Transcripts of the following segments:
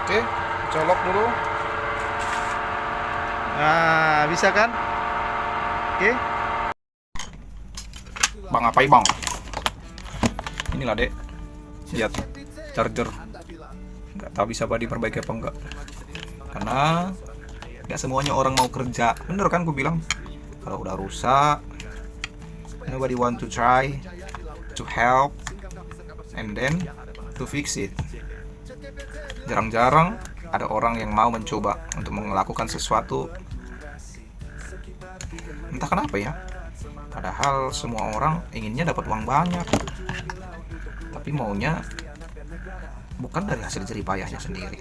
Oke, colok dulu. Nah, bisa kan? Oke. Bang, apain bang? Inilah dek, lihat charger. Nggak tahu bisa diperbaiki apa enggak. Karena nggak semuanya orang mau kerja. Bener kan gue bilang? Kalau udah rusak, nobody want to try to help and then to fix it. Jarang-jarang ada orang yang mau mencoba untuk melakukan sesuatu, entah kenapa ya. Padahal semua orang inginnya dapat uang banyak, tapi maunya bukan dari hasil jerih payahnya sendiri.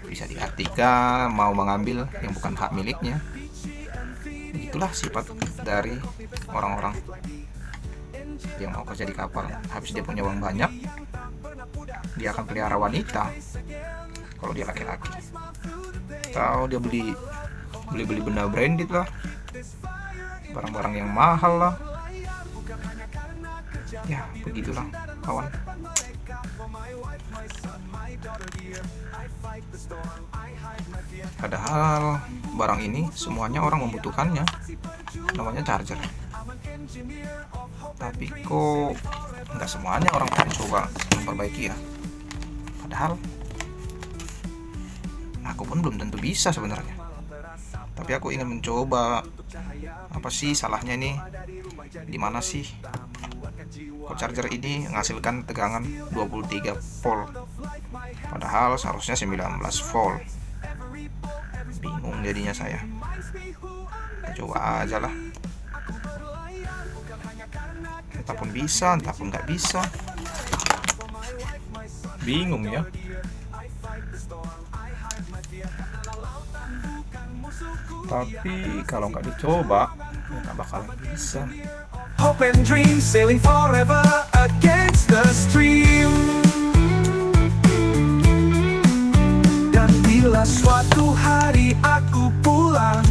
Bisa diartikan mau mengambil yang bukan hak miliknya. Itulah sifat dari orang-orang yang mau kerja di kapal. Habis dia punya uang banyak, dia akan pelihara wanita kalau dia laki-laki, atau dia beli benda branded lah, barang-barang yang mahal lah. Ya begitulah kawan. Padahal barang ini semuanya orang membutuhkannya, namanya charger. Tapi kok nggak semuanya orang mencoba memperbaiki ya. Padahal aku pun belum tentu bisa sebenarnya. Tapi aku ingin mencoba. Apa sih salahnya nih? Di mana sih? Kok charger ini menghasilkan tegangan 23 volt, padahal seharusnya 19 volt. Bingung jadinya saya. Coba aja lah. Entah pun bisa, entah pun nggak bisa. Bingung ya. Tapi kalau nggak dicoba, nggak bakalan bisa. Hope and dreams sailing forever against the stream. Dan bila suatu hari aku pulang,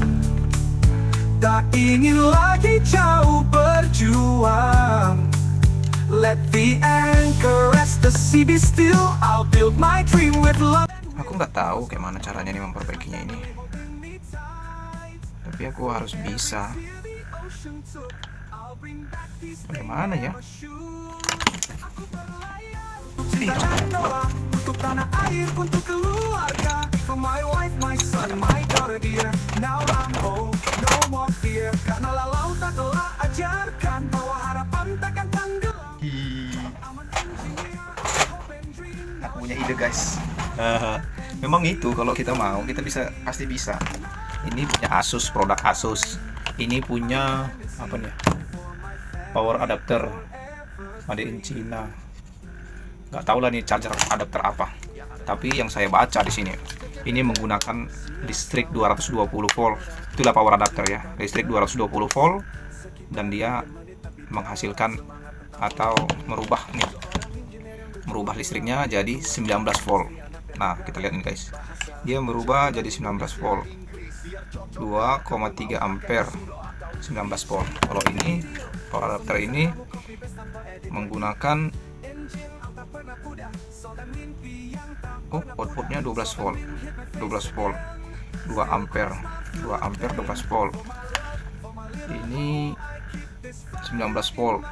tak ingin lagi jauh berjuang. Let the anchor rest, the sea be still. I'll build my dream with love. Aku nggak tahu kayak mana caranya nih memperbaikinya ini. Tapi aku harus bisa. Bagaimana ya? Untuk tanah air, untuk keluarga. For my wife, my son, my daughter dear. Now I'm home, no more fear. Karena laut tak telah ajarkan bahwa harapan takkan tenggelam. Aku punya ide guys. Memang itu kalau kita mau, kita bisa, pasti bisa. Ini punya Asus, produk Asus. Ini punya apa nih? Power adapter made in China. Nggak tahu lah nih charger adapter apa. Tapi yang saya baca di sini, ini menggunakan listrik 220 volt. Itulah power adapter ya, listrik 220 volt, dan dia menghasilkan atau merubah listriknya jadi 19 volt. Nah, kita lihat nih guys. Dia merubah jadi 19 volt. 2,3 ampere 19 volt. Kalau ini power adapter ini menggunakan outputnya 12 volt 2 ampere 12 volt. Ini 19 volt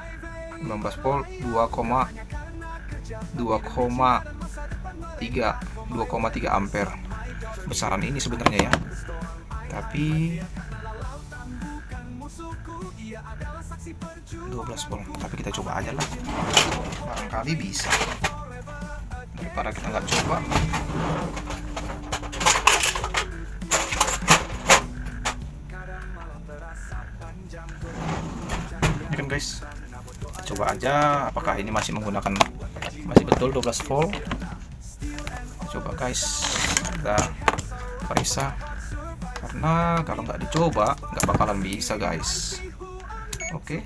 2,3 ampere. Besaran ini sebenarnya ya, tapi 12 volt. Tapi kita coba aja lah, barangkali bisa, daripada kita nggak coba. Ini kan guys, coba aja apakah ini masih betul 12 volt. Coba guys, kita periksa, karena kalau nggak dicoba nggak bakalan bisa guys. Oke,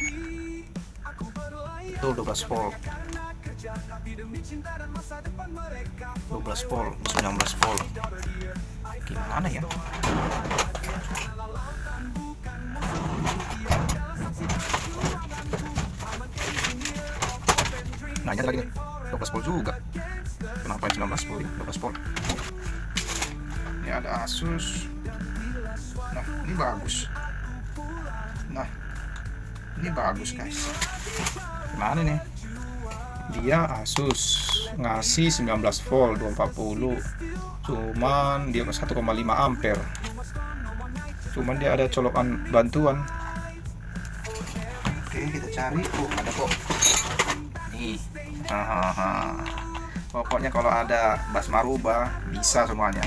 betul 12 volt 19 volt. Gimana ya? Nanya lagi nih, 12 volt juga. Kenapa ngapain 19 volt, 12 volt. Ini ada Asus. Nah, ini bagus. Nah, ini bagus guys. Gimana nih? Dia Asus ngasih 19 volt 240. Cuman dia 1,5 ampere. Cuman dia ada colokan bantuan. Oke, kita cari. Oh, ada kok. Nih. Pokoknya kalau ada bus Maruba bisa semuanya.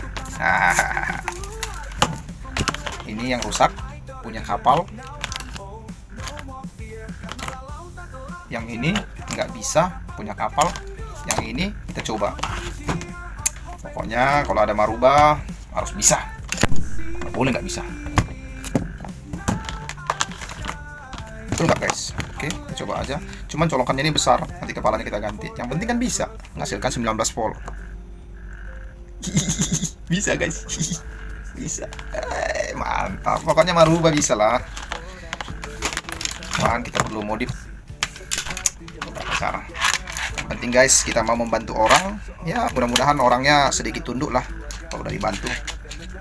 Ini yang rusak punya kapal. Yang ini nggak bisa punya kapal. Yang ini kita coba. Pokoknya kalau ada Maruba harus bisa. Nggak boleh nggak bisa. Betul nggak guys? Oke, kita coba aja. Cuman colokannya ini besar, nanti kepalanya kita ganti. Yang penting kan bisa menghasilkan 19 volt. Bisa guys. Bisa. Mantap. Pokoknya Maruba bisa lah. Cuman kita perlu modif beberapa cara. Yang penting guys, kita mau membantu orang, ya mudah-mudahan orangnya sedikit tunduk lah. Kalau udah dibantu,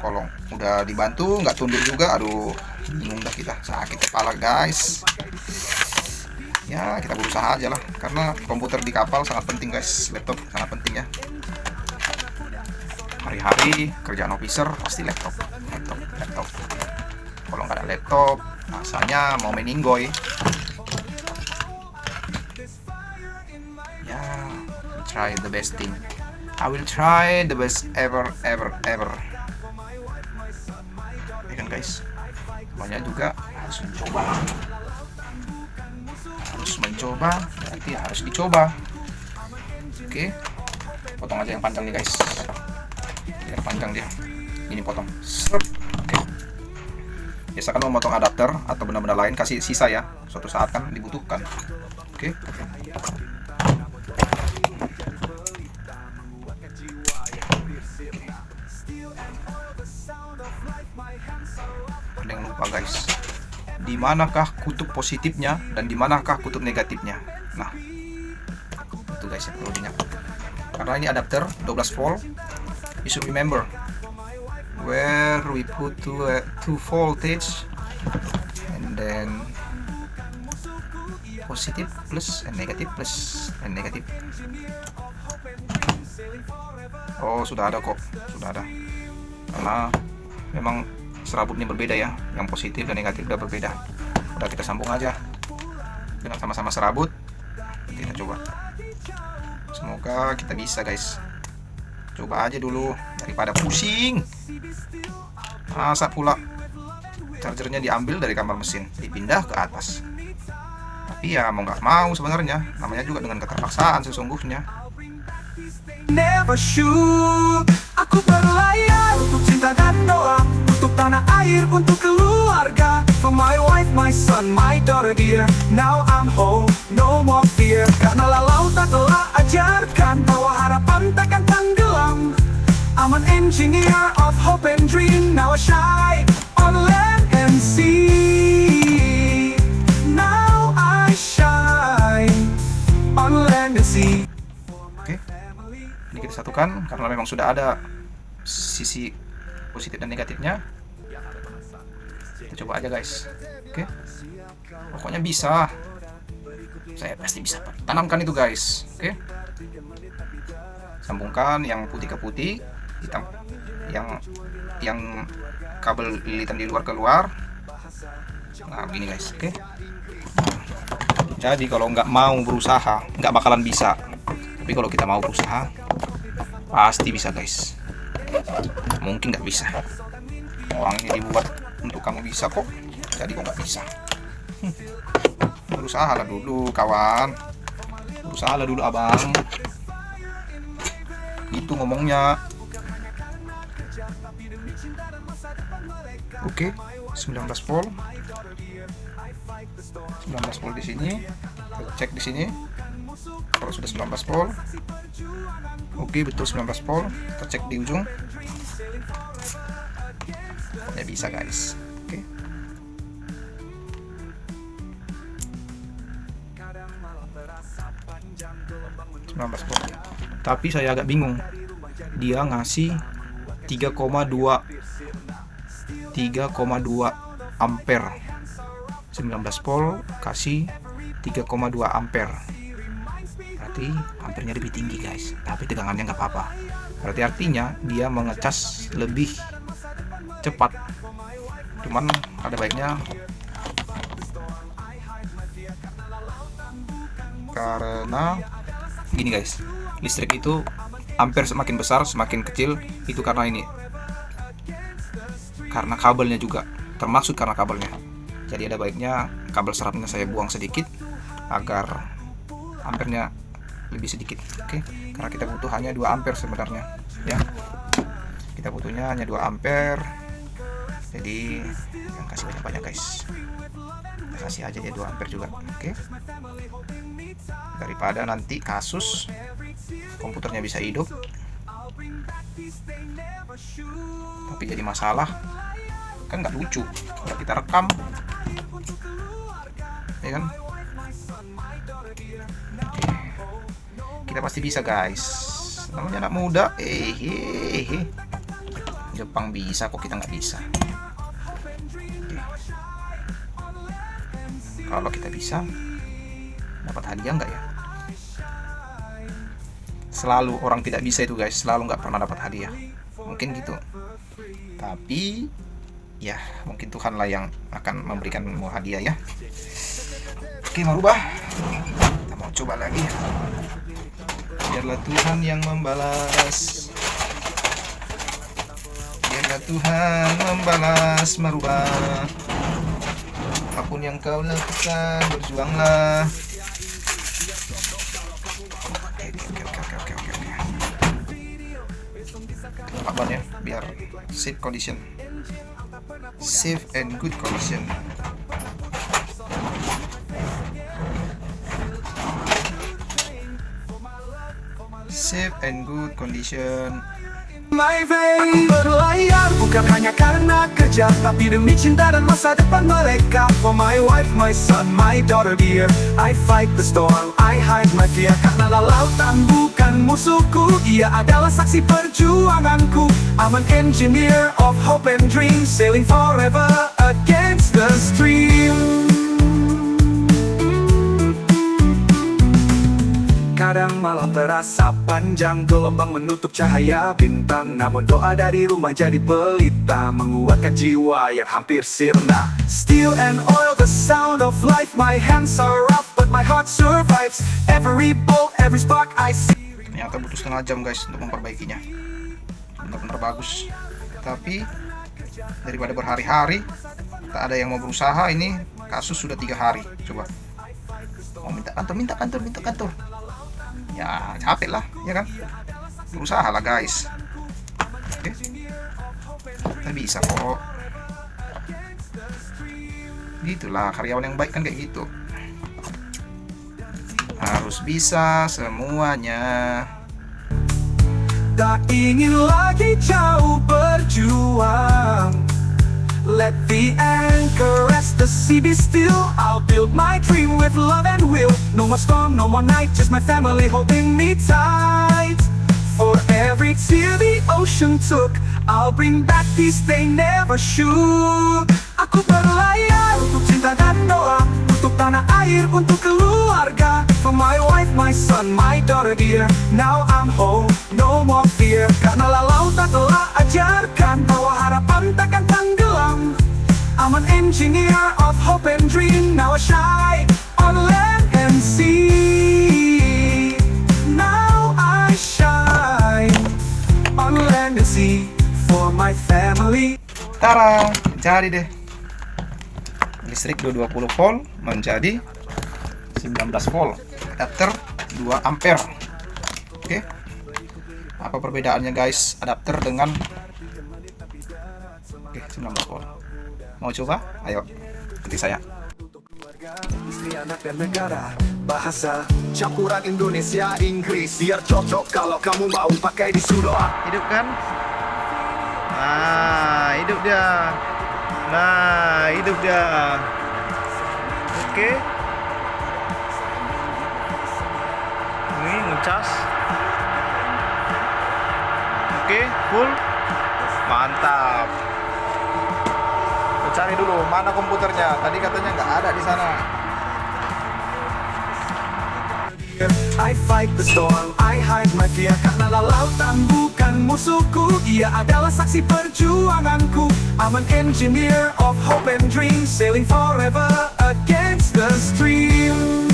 kalau udah dibantu nggak tunduk juga, aduh bingung dah kita, sakit kepala guys. Ya kita berusaha aja lah, karena komputer di kapal sangat penting guys, laptop sangat penting ya. Hari-hari kerjaan officer pasti laptop. Kalau nggak ada laptop, rasanya mau main inggoy. Ya, try the best thing. I will try the best ever. Ya kan guys, semuanya juga harus mencoba. Berarti harus dicoba. Oke, potong aja yang panjang nih guys. Yang panjang dia. Ini potong. Oke. Biasakan memotong adapter atau benda-benda lain, kasih sisa ya. Suatu saat kan dibutuhkan. Oke. Ada yang lupa guys. Di manakah kutub positifnya dan di manakah kutub negatifnya? Nah, itu guys yang perlu diingat. Karena ini adapter 12 volt, you should remember where we put two voltage and then positive plus and negative plus and negative. Oh, sudah ada kok, sudah ada. Karena memang serabut ini berbeda ya, yang positif dan negatif udah berbeda. Udah kita sambung aja dengan sama-sama serabut. Kita coba, semoga kita bisa guys. Coba aja dulu daripada pusing. Masa pula chargernya diambil dari kamar mesin dipindah ke atas. Tapi ya mau nggak mau sebenarnya, namanya juga dengan keterpaksaan sesungguhnya. Never shoot. Aku berlayar untuk cinta dan doa, untuk tanah air, untuk keluarga. For my wife, my son, my daughter dear. Now I'm home, no more fear. Karena laut telah ajarkan bahwa harapan takkan tenggelam. I'm an engineer of hope and dream. Now I shine on land and sea. Now I shine on land and sea. Oke, ini kita satukan karena memang sudah ada sisi positif dan negatifnya. Kita coba aja guys. Oke, pokoknya bisa. Saya pasti bisa tanamkan itu guys. Oke, sambungkan yang putih ke putih, hitam yang kabel lilitan di luar keluar. Nah begini guys. Oke, jadi kalau nggak mau berusaha nggak bakalan bisa. Tapi kalau kita mau berusaha pasti bisa guys. Mungkin nggak bisa, orang ini dibuat untuk kamu bisa kok, jadi kok nggak bisa. Berusaha lah dulu kawan, berusaha lah dulu abang. Itu ngomongnya. Oke, 19 volt. 19 volt di sini. Kita cek di sini. Kalau sudah 19 volt. Oke, betul 19 volt. Kita cek di ujung. Ya bisa guys. Oke. 19 volt. Tapi saya agak bingung. Dia ngasih 3,2 ampere. 19 volt kasih 3,2 ampere. Berarti ampernya lebih tinggi guys. Tapi tegangannya nggak apa-apa. Berarti artinya dia mengecas lebih cepat. Cuman ada baiknya karena gini guys, listrik itu ampere semakin besar semakin kecil, itu karena ini, karena kabelnya juga, termaksud karena kabelnya. Jadi ada baiknya kabel seratnya saya buang sedikit agar ampernya lebih sedikit. Oke, karena kita butuh hanya 2 ampere sebenarnya ya, kita butuhnya hanya 2 ampere. Jadi jangan kasih banyak-banyak guys, kita kasih aja dia 2 ampere juga. Oke, daripada nanti kasus komputernya bisa hidup tapi jadi masalah, kan nggak lucu kalau kita rekam ya kan. Kita pasti bisa guys, namanya anak muda. Jepang bisa kok, kita nggak bisa. Kalau kita bisa, dapat hadiah nggak ya? Selalu orang tidak bisa itu guys, selalu nggak pernah dapat hadiah. Mungkin gitu. Tapi ya mungkin Tuhan lah yang akan memberikanmu hadiah ya. Oke, merubah. Kita mau coba lagi. Biarlah Tuhan yang membalas. Biarlah Tuhan membalas, merubah. Apapun yang kau lakukan, berjuanglah. Apa ya, biar safe condition, safe and good condition. Safe and good condition. My vein berlayar bukan hanya karena kerja, tapi demi cinta dan masa depan mereka. For my wife, my son, my daughter dear, I fight the storm, I hide my fear. Karena lautan bukan musuhku, ia adalah saksi perjuanganku. I'm an engineer of hope and dreams, sailing forever against the stream. Kadang malam terasa panjang, gelombang menutup cahaya bintang. Namun doa dari rumah jadi pelita, menguatkan jiwa yang hampir sirna. Steel and oil, the sound of life. My hands are rough, but my heart survives. Every bolt, every spark I see. Ternyata butuh setengah jam guys untuk memperbaikinya. Benar-benar bagus. Tapi daripada berhari-hari tak ada yang mau berusaha, ini kasus sudah 3 hari. Coba mau minta kantor. Ya capek lah ya kan, berusaha lah guys. Oke, kita bisa kok. Gitulah karyawan yang baik kan kayak gitu, harus bisa semuanya. Tak ingin lagi jauh berjuang. Let the anchor rest, the sea be still. I'll build my dream with love and will. No more storm, no more night, just my family holding me tight. For every tear the ocean took, I'll bring back peace they never should. Aku berlayar untuk cinta dan doa, untuk tanah air, untuk keluarga. For my wife, my son, my daughter dear, now I'm home, no more fear. Karena lautan telah ajarkan bahwa harapan takkan tenggelam. I'm an engineer of hope and dream, now I shine on land and sea. Now I shine on land and sea for my family. Tara, jadi deh. Listrik 220 volt menjadi 19 volt. Adapter 2 ampere. Oke. Apa perbedaannya guys, adapter dengan 19 volt? Mau coba? Ayo, ikuti saya. Istri, anak, dan negara, bahasa campuran Indonesia Inggris, biar cocok kalau kamu mau pakai di sudoa. Hidup kan? Nah, hidup dia. Nah, hidup dia. Oke. Ini ngecas. Oke, full. Mantap. Kita cari dulu mana komputernya. Tadi katanya nggak ada di sana. I fight the storm, I hide my fear. Karena lautan bukan musuhku, ia adalah saksi perjuanganku. I'm an engineer of hope and dreams, sailing forever against the stream.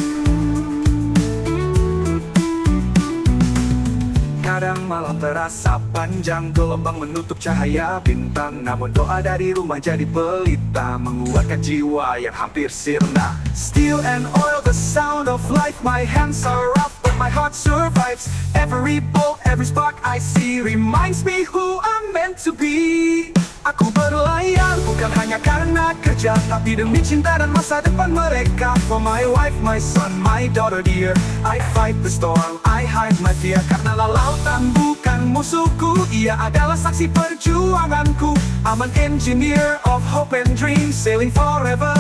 Kadang malam terasa panjang, gelombang menutup cahaya bintang. Namun doa dari rumah jadi pelita, menguatkan jiwa yang hampir sirna. Steel and oil, the sound of life. My hands are rough, but my heart survives. Every bolt, every spark I see reminds me who I'm meant to be. Aku berlayar bukan hanya karena kerja, tapi demi cinta dan masa depan mereka. For my wife, my son, my daughter dear, I fight the storm, I hide my fear. Karena lautan bukan musuhku, ia adalah saksi perjuanganku. I'm an engineer of hope and dreams, sailing forever